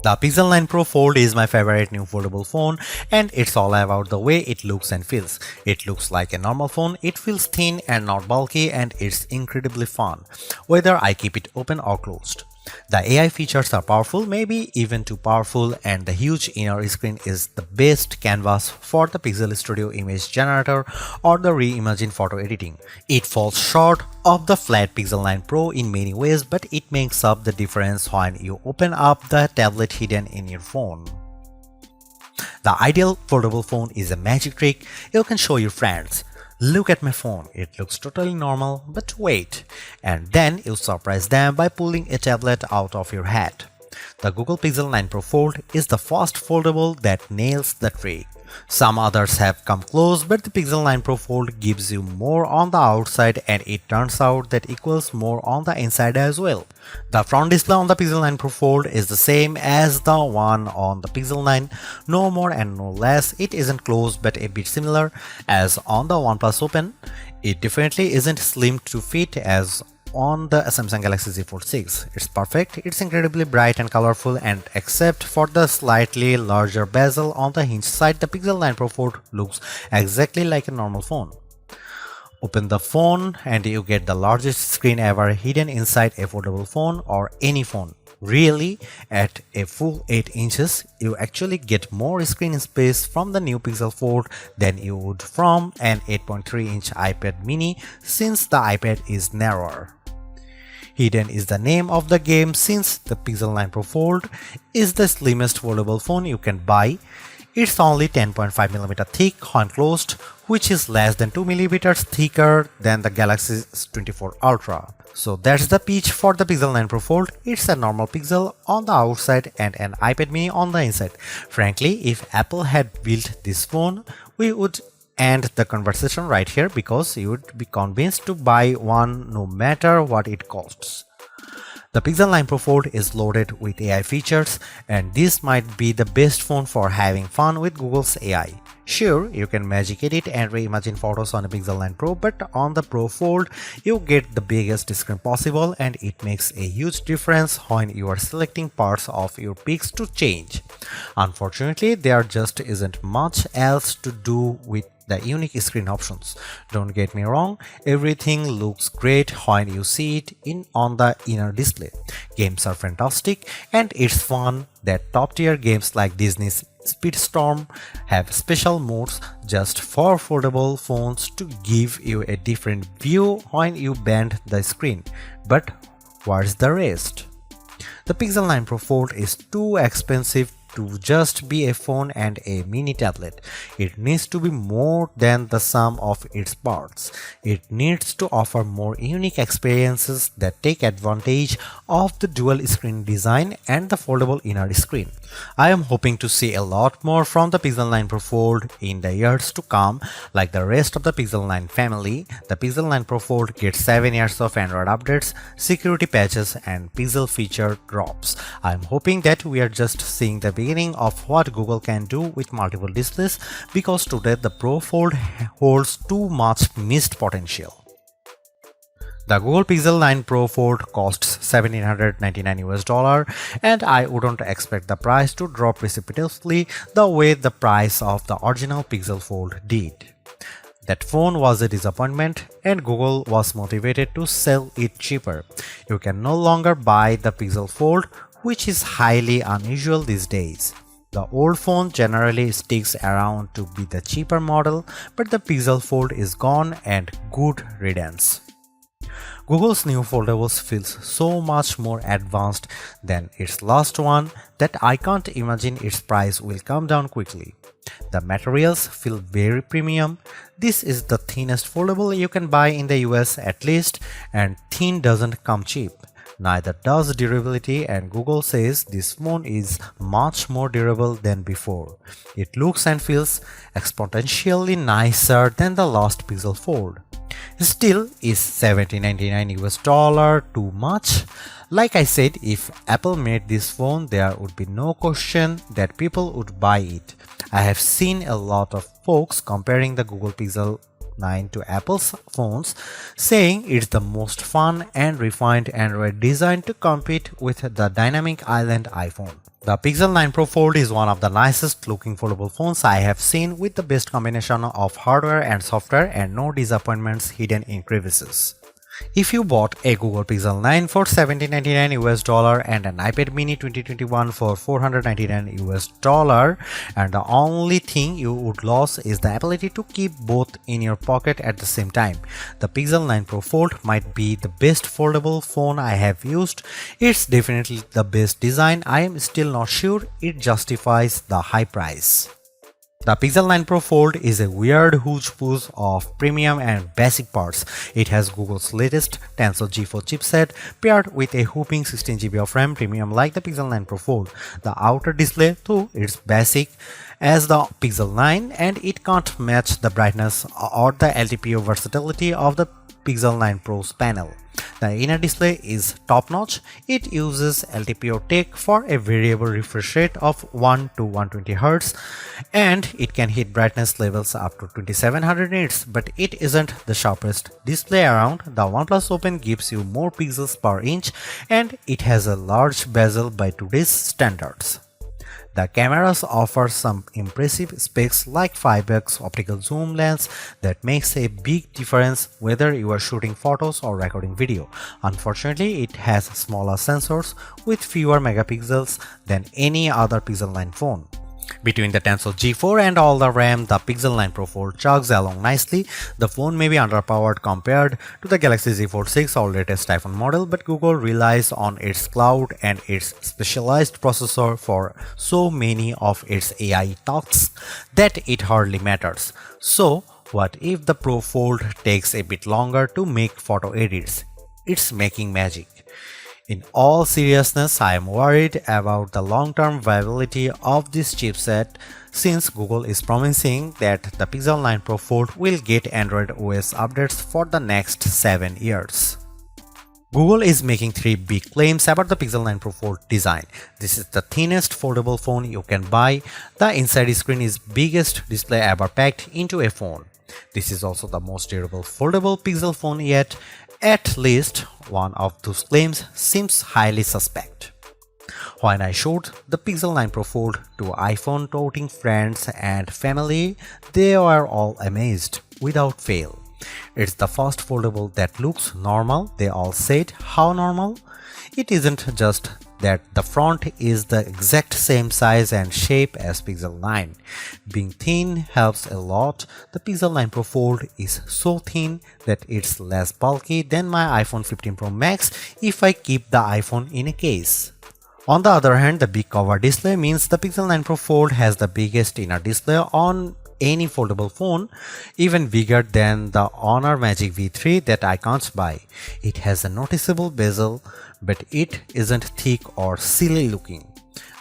The Pixel 9 Pro Fold is my favorite new foldable phone, and it's all about the way it looks and feels. It looks like a normal phone, it feels thin and not bulky, and it's incredibly fun, whether I keep it open or closed. The AI features are powerful, maybe even too powerful, and the huge inner screen is the best canvas for the Pixel Studio image generator or the reimagined photo editing. It falls short of the flat Pixel 9 Pro in many ways, but it makes up the difference when you open up the tablet hidden in your phone. The ideal foldable phone is a magic trick you can show your friends. Look at my phone, it looks totally normal, but wait, and then you surprise them by pulling a tablet out of your hat. The Google Pixel 9 Pro Fold is the first foldable that nails the trick. Some others have come close, but the Pixel 9 Pro Fold gives you more on the outside, and it turns out that equals more on the inside as well. The front display on the Pixel 9 Pro Fold is the same as the one on the Pixel 9, no more and no less. It isn't closed but a bit similar as on the OnePlus Open. It definitely isn't slim to fit as on the Samsung Galaxy Z Fold 6. It's perfect, it's incredibly bright and colorful, and except for the slightly larger bezel on the hinge side, the Pixel 9 Pro Fold looks exactly like a normal phone. Open the phone and you get the largest screen ever hidden inside a foldable phone or any phone. Really, at a full 8 inches, you actually get more screen space from the new Pixel Fold than you would from an 8.3-inch iPad mini, since the iPad is narrower. Hidden is the name of the game, since the Pixel 9 Pro Fold is the slimmest foldable phone you can buy. It's only 10.5mm thick when closed, which is less than 2mm thicker than the Galaxy S24 Ultra. So that's the pitch for the Pixel 9 Pro Fold. It's a normal Pixel on the outside and an iPad mini on the inside. Frankly, if Apple had built this phone, we would end the conversation right here, because you would be convinced to buy one no matter what it costs. The Pixel 9 Pro Fold is loaded with AI features, and this might be the best phone for having fun with Google's AI. Sure, you can magic edit and reimagine photos on a Pixel 9 Pro, but on the Pro Fold, you get the biggest screen possible, and it makes a huge difference when you are selecting parts of your pics to change. Unfortunately, there just isn't much else to do with the unique screen options. Don't get me wrong, everything looks great when you see it on the inner display. Games are fantastic, and it's fun that top-tier games like Disney's Speedstorm have special modes just for foldable phones to give you a different view when you bend the screen. But where's the rest? The Pixel 9 Pro Fold is too expensive to just be a phone and a mini tablet. It needs to be more than the sum of its parts. It needs to offer more unique experiences that take advantage of the dual screen design and the foldable inner screen. I am hoping to see a lot more from the Pixel 9 Pro Fold in the years to come. Like the rest of the Pixel 9 family, the Pixel 9 Pro Fold gets 7 years of Android updates, security patches, and Pixel feature drops. I am hoping that we are just seeing the beginning of what Google can do with multiple displays, because today the Pro Fold holds too much missed potential. The Google Pixel 9 Pro Fold costs $1,799, and I wouldn't expect the price to drop precipitously the way the price of the original Pixel Fold did. That phone was a disappointment, and Google was motivated to sell it cheaper. You can no longer buy the Pixel Fold, which is highly unusual these days. The old phone generally sticks around to be the cheaper model, but the Pixel Fold is gone, and good riddance. Google's new foldables feels so much more advanced than its last one that I can't imagine its price will come down quickly. The materials feel very premium. This is the thinnest foldable you can buy in the US at least, and thin doesn't come cheap. Neither does durability, and Google says this phone is much more durable than before. It looks and feels exponentially nicer than the last Pixel Fold. Still, is $1,799 too much? Like I said, if Apple made this phone, there would be no question that people would buy it. I have seen a lot of folks comparing the Google Pixel 9 to Apple's phones, saying it's the most fun and refined Android design to compete with the dynamic island iPhone. The Pixel 9 Pro Fold is one of the nicest looking foldable phones I have seen, with the best combination of hardware and software and no disappointments hidden in crevices. If you bought a Google Pixel 9 for $1799 US and an iPad mini 2021 for $499 US, and the only thing you would lose is the ability to keep both in your pocket at the same time, the Pixel 9 Pro Fold might be the best foldable phone I have used. It's definitely the best design. I am still not sure it justifies the high price. The Pixel 9 Pro Fold is a weird hodgepodge of premium and basic parts. It has Google's latest Tensor G4 chipset paired with a whopping 16GB of RAM, premium like the Pixel 9 Pro Fold. The outer display, though, is basic as the Pixel 9 and it can't match the brightness or the LTPO versatility of the Pixel 9 Pro's panel. The inner display is top-notch. It uses LTPO tech for a variable refresh rate of 1 to 120Hz and it can hit brightness levels up to 2700 nits, but it isn't the sharpest display around. The OnePlus Open gives you more pixels per inch and it has a large bezel by today's standards. The cameras offer some impressive specs like 5x optical zoom lens that makes a big difference whether you are shooting photos or recording video. Unfortunately, it has smaller sensors with fewer megapixels than any other Pixel 9 phone. Between the Tensor G4 and all the RAM, the Pixel 9 Pro Fold chugs along nicely. The phone may be underpowered compared to the Galaxy Z Fold 6 or latest iPhone model, but Google relies on its cloud and its specialized processor for so many of its AI tasks that it hardly matters. So, what if the Pro Fold takes a bit longer to make photo edits? It's making magic. In all seriousness, I am worried about the long-term viability of this chipset since Google is promising that the Pixel 9 Pro Fold will get Android OS updates for the next 7 years. Google is making 3 big claims about the Pixel 9 Pro Fold design. This is the thinnest foldable phone you can buy. The inside screen is biggest display ever packed into a phone. This is also the most durable foldable Pixel phone yet. At least one of those claims seems highly suspect. When I showed the Pixel 9 Pro Fold to iPhone toting friends and family, they were all amazed without fail. It's the first foldable that looks normal. They all said, how normal? It isn't just that the front is the exact same size and shape as Pixel 9. Being thin helps a lot. The Pixel 9 Pro Fold is so thin that it's less bulky than my iPhone 15 Pro Max if I keep the iPhone in a case. On the other hand, the big cover display means the Pixel 9 Pro Fold has the biggest inner display on any foldable phone, even bigger than the Honor Magic V3 that I can't buy. It has a noticeable bezel, but it isn't thick or silly looking,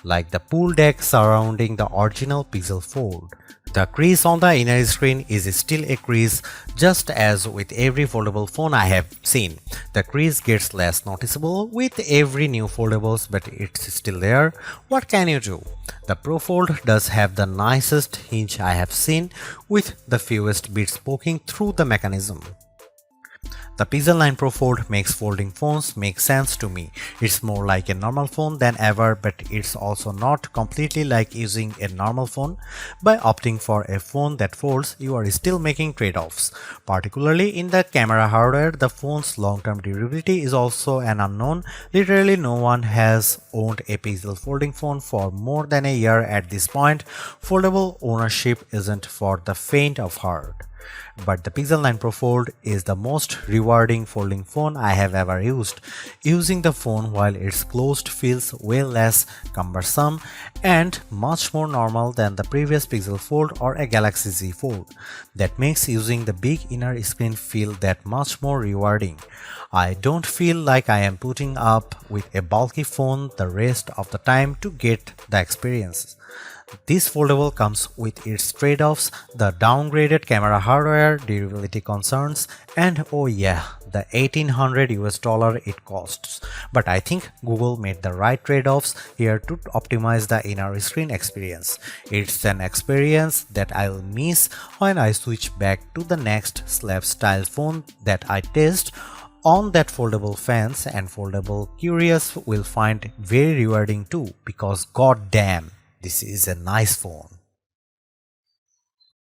like the pool deck surrounding the original Pixel Fold. The crease on the inner screen is still a crease, just as with every foldable phone I have seen. The crease gets less noticeable with every new foldables, but it's still there. What can you do? The Pro Fold does have the nicest hinge I have seen, with the fewest bits poking through the mechanism. The Pixel 9 Pro Fold makes folding phones make sense to me. It's more like a normal phone than ever, but it's also not completely like using a normal phone. By opting for a phone that folds, you are still making trade-offs. Particularly in the camera hardware, the phone's long-term durability is also an unknown. Literally no one has owned a Pixel folding phone for more than a year at this point. Foldable ownership isn't for the faint of heart. But the Pixel 9 Pro Fold is the most rewarding folding phone I have ever used. Using the phone while it's closed feels way less cumbersome and much more normal than the previous Pixel Fold or a Galaxy Z Fold. That makes using the big inner screen feel that much more rewarding. I don't feel like I am putting up with a bulky phone the rest of the time to get the experience. This foldable comes with its trade-offs, the downgraded camera hardware, durability concerns, and oh yeah, the $1800 it costs. But I think Google made the right trade-offs here to optimize the inner screen experience. It's an experience that I'll miss when I switch back to the next slab style phone that I test, on that foldable fans and foldable curious will find very rewarding too because god damn, this is a nice phone.